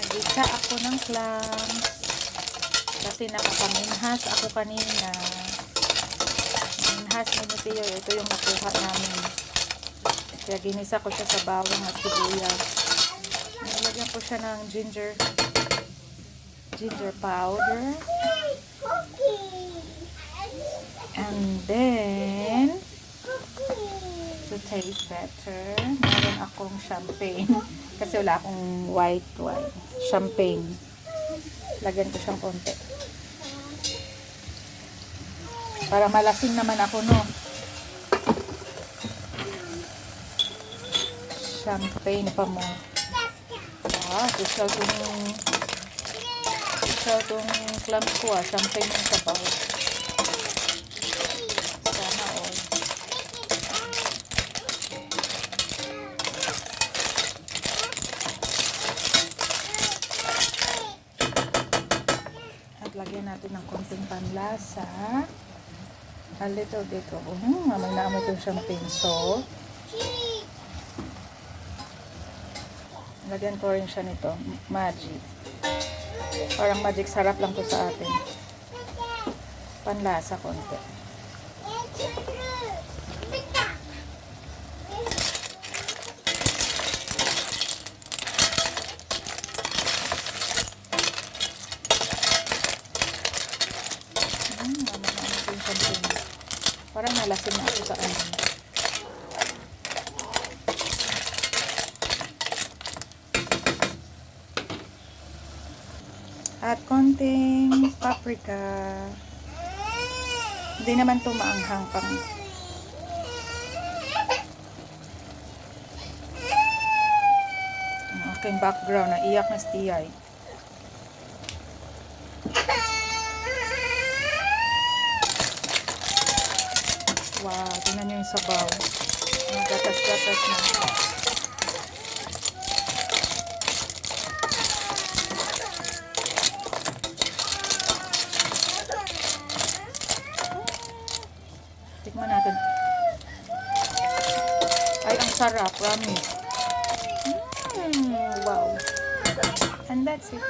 Gisa ako ng clams. Kasi nakapaminhas ako kanina. Minhas ni Tiyo. Ito yung nakuha namin. Kaya ginisa ko siya sa bawang at sibuyas. Nilagyan ko siya ng ginger powder. And then, to taste better, meron akong champagne. Kasi wala akong white wine. Champagne. Lagyan ko siyang konti. Para malasing naman ako, no? Champagne pa mo. Social tong clams ko, champagne yung sabaw. Sana all. At lagyan natin ng konting panlasa. A little bit of, may naamoy itong champagne. So, lagyan ko rin siya nito, magic. Parang magic, sarap lang to sa atin. Panlasa konti. Parang nalasin na ako sa ano. At konting paprika. Hindi naman ito maanghang pang. Ang aking background, naiyak na si Tiyay. Wow, tingnan nyo yung sabaw. Gatas-gatas na. Tikman natin. Ay, ang sarap. Promise. Wow. And that's it.